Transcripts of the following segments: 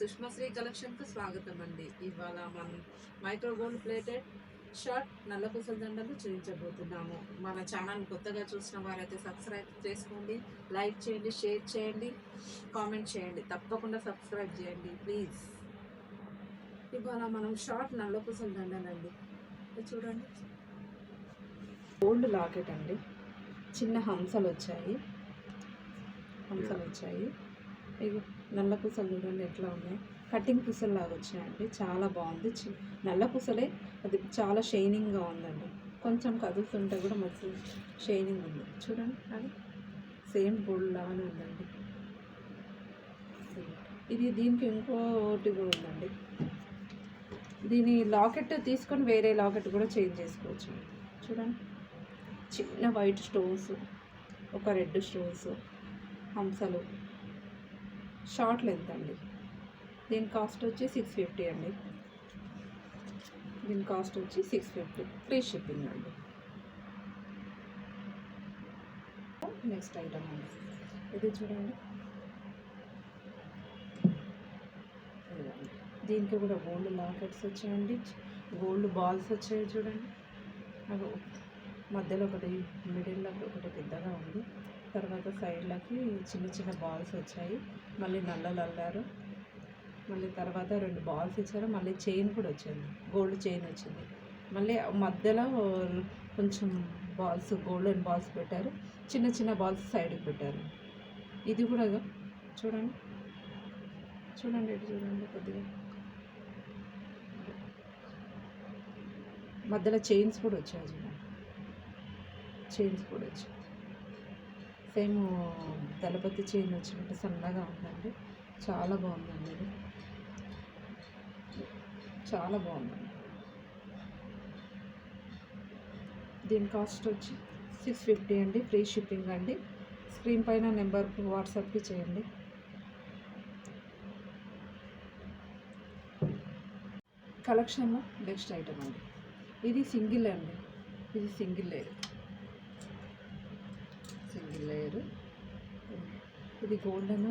సుష్మశ్రీ కలెక్షన్కు స్వాగతం అండి. ఇవాళ మనం మైక్రో గోల్డ్ ప్లేటెడ్ షర్ట్ నల్ల పూసల దండలు చూపించబోతున్నాము. మన ఛానల్ కొత్తగా చూసిన వారైతే సబ్స్క్రైబ్ చేసుకోండి, లైక్ చేయండి, షేర్ చేయండి, కామెంట్ చేయండి. తప్పకుండా సబ్స్క్రైబ్ చేయండి ప్లీజ్. ఇవాళ మనం షార్ట్ నల్ల పూసల దండలండి. చూడండి, గోల్డ్ లాకెట్ అండి. చిన్న హంసలు వచ్చాయి. ఇవి నల్ల పూసలు చూడండి ఎట్లా ఉన్నాయి. కటింగ్ పూసలు లాగా వచ్చాయండి. చాలా బాగుంది. నల్ల పూసలే, అది చాలా షైనింగ్గా ఉందండి. కొంచెం కదులుతుంటే కూడా మంచి షైనింగ్ ఉంది. చూడండి, అది సేమ్ గోల్డ్ లాగానే ఉందండి. ఇది దీనికి ఇంకోటి కూడా ఉందండి. దీని లాకెట్ తీసుకొని వేరే లాకెట్ కూడా చేంజ్ చేసుకోవచ్చు. చూడండి, చిన్న వైట్ స్టోన్స్, ఒక రెడ్ స్టోన్స్, హంసలు, షార్ట్ లెంత్ అండి. దీని కాస్ట్ వచ్చి 650 అండి. దీని కాస్ట్ వచ్చి 650, ఫ్రీ షిప్పింగ్ అండి. నెక్స్ట్ ఐటమ్ అండి, ఇది చూడండి. దీనికి కూడా గోల్డ్ లాకెట్స్ వచ్చాయండి, గోల్డ్ బాల్స్ వచ్చాయి చూడండి. అది మధ్యలో ఒకటి, మిడిల్లో ఒకటి పెద్దగా ఉంది. తర్వాత సైడ్లకి చిన్న చిన్న బాల్స్ వచ్చాయి. మళ్ళీ నల్లలు అల్లారు. మళ్ళీ తర్వాత 2 బాల్స్ ఇచ్చారు. మళ్ళీ చైన్ కూడా వచ్చింది, గోల్డ్ చైన్ వచ్చింది. మళ్ళీ మధ్యలో కొంచెం బాల్స్, గోల్డెన్ బాల్స్ పెట్టారు. చిన్న చిన్న బాల్స్ సైడ్కి పెట్టారు. ఇది కూడా చూడండి, ఇటు చూడండి. కొద్దిగా మధ్యలో చైన్స్ కూడా వచ్చాయి చూడండి. సేమ్ దళపతి చైన్ వచ్చినట్టు సన్నగా ఉందండి. చాలా బాగుందండి. ఇది చాలా బాగుందండి. దీని కాస్ట్ వచ్చి 650 అండి, ఫ్రీ షిప్పింగ్ అండి. స్క్రీన్ పైన నెంబర్కి వాట్సాప్కి చేయండి. కలెక్షన్లో నెక్స్ట్ ఐటమ్ అండి. ఇది సింగిల్ అండి. ఇది సింగిల్ లేయర్. ఇది గోల్డెన్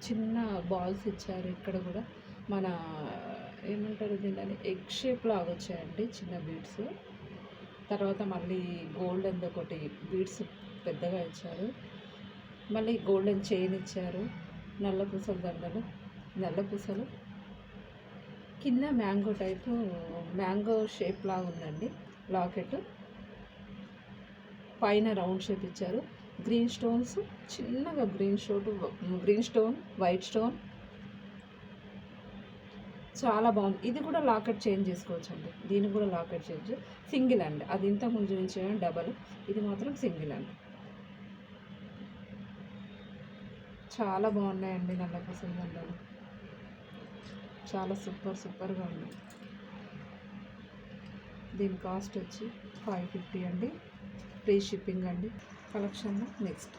చిన్న బాల్స్ ఇచ్చారు. ఇక్కడ కూడా మన ఏమంటారు దీన్ని, ఎగ్ షేప్ లాగా వచ్చాయండి చిన్న బీడ్స్. తర్వాత మళ్ళీ గోల్డెన్ ఒకటి బీడ్స్ పెద్దగా ఇచ్చారు. మళ్ళీ గోల్డెన్ చైన్ ఇచ్చారు. నల్ల పూసల దండలు, నల్ల పూసలు కింద మ్యాంగో టైపు, మ్యాంగో షేప్ లాగా ఉందండి లాకెట్. పైన రౌండ్ షేప్ ఇచ్చారు. గ్రీన్ స్టోన్స్, చిన్నగా గ్రీన్ స్టోన్, వైట్ స్టోన్, చాలా బాగుంది. ఇది కూడా లాకెట్ చేంజ్ చేసుకోవచ్చు అండి. దీనికి కూడా లాకెట్ చేంజ్ సింగిల్ అండి. అది ఇంత ముందు నుంచి డబల్, ఇది మాత్రం సింగిల్ అండి. చాలా బాగున్నాయండి నల్ల పూసల దండలు. చాలా సూపర్గా ఉన్నాయి. దీని కాస్ట్ వచ్చి 550 అండి, ఫ్రీ షిప్పింగ్ అండి. కలెక్షన్లో నెక్స్ట్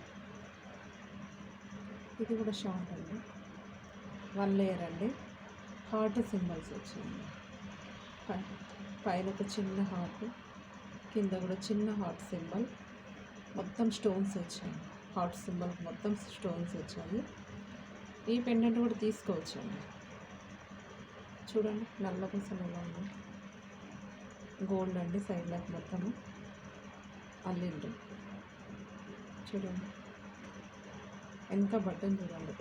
ఇది కూడా షార్ట్ అండి, 1 లేయర్ అండి. హార్ట్ సింబల్స్ వచ్చింది. పైన ఒక చిన్న హార్ట్, కింద కూడా చిన్న హార్ట్ సింబల్. మొత్తం స్టోన్స్ వచ్చాయి. హార్ట్ సింబల్ మొత్తం స్టోన్స్ వచ్చాయి. ఈ పెండెంట్ కూడా తీసుకోవచ్చండి. చూడండి, నల్ల పూసలు ఎలా ఉంది. గోల్డ్ అండి. సైడ్లకు మొత్తము అల్లిండ్రు. చూడండి, వెనక బటన్ చూడండి,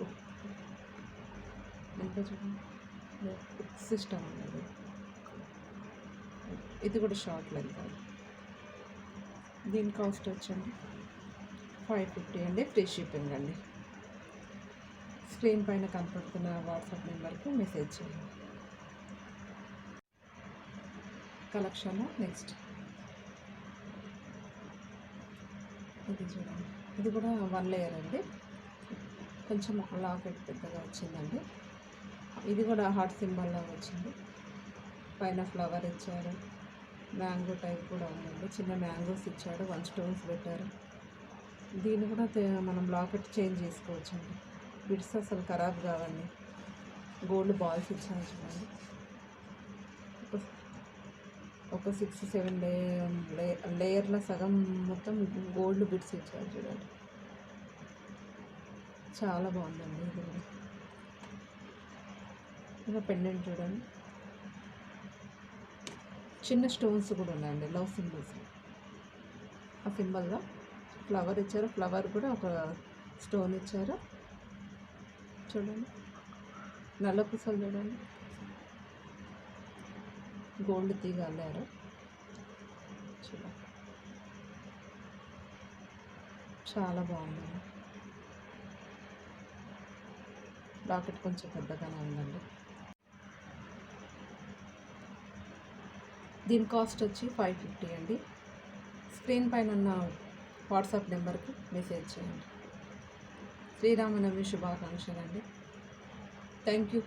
వెనక చూడండి, సిస్టమ్ ఉన్నది. ఇది కూడా షార్ట్ లెంత్. దీని కాస్ట్ వచ్చండి 550 అండి, ఫ్రీ షిప్పింగ్ అండి. స్క్రీన్ పైన కనపడుతున్న వాట్సాప్ నెంబర్కి మెసేజ్ చేయండి. కలెక్షన్లో నెక్స్ట్ ఇది చూడండి. ఇది కూడా 1 లేయర్ అండి. కొంచెం లాకెట్ పెద్దగా వచ్చిందండి. ఇది కూడా హార్ట్ సింబల్ లాగా వచ్చింది. పైన ఫ్లవర్ ఇచ్చారు. మ్యాంగో టైప్ కూడా ఉందండి. చిన్న మ్యాంగోస్ ఇచ్చాడు. 1 స్టోన్స్ పెట్టారు. దీన్ని కూడా మనం లాకెట్ చేంజ్ చేసుకోవచ్చండి. బిడ్స్ అసలు ఖరాబ్ కావండి. గోల్డ్ బాల్స్ ఇచ్చారు చూడండి. ఒక 6-7 లేయర్ల సగం మొత్తం గోల్డ్ బిట్స్ ఇచ్చారు చూడండి. చాలా బాగుందండి. ఇది ఇంకా పెండెంట్ చూడండి, చిన్న స్టోన్స్ కూడా ఉన్నాయండి, లవ్ సింబల్స్. ఆ సింబల్లో ఫ్లవర్ ఇచ్చారు, ఫ్లవర్ కూడా ఒక స్టోన్ ఇచ్చారు చూడండి. నల్ల పూసలు చూడండి, గోల్డ్ తీగ అల్లారు చూడండి, చాలా బాగుందండి. లాకెట్ కొంచెం పెద్దగానే ఉందండి. దీని కాస్ట్ వచ్చి 550 అండి. స్క్రీన్ పైన ఉన్న వాట్సాప్ నెంబర్కి మెసేజ్ చేయండి. శ్రీరామనవమి శుభాకాంక్షలు అండి. Thank you.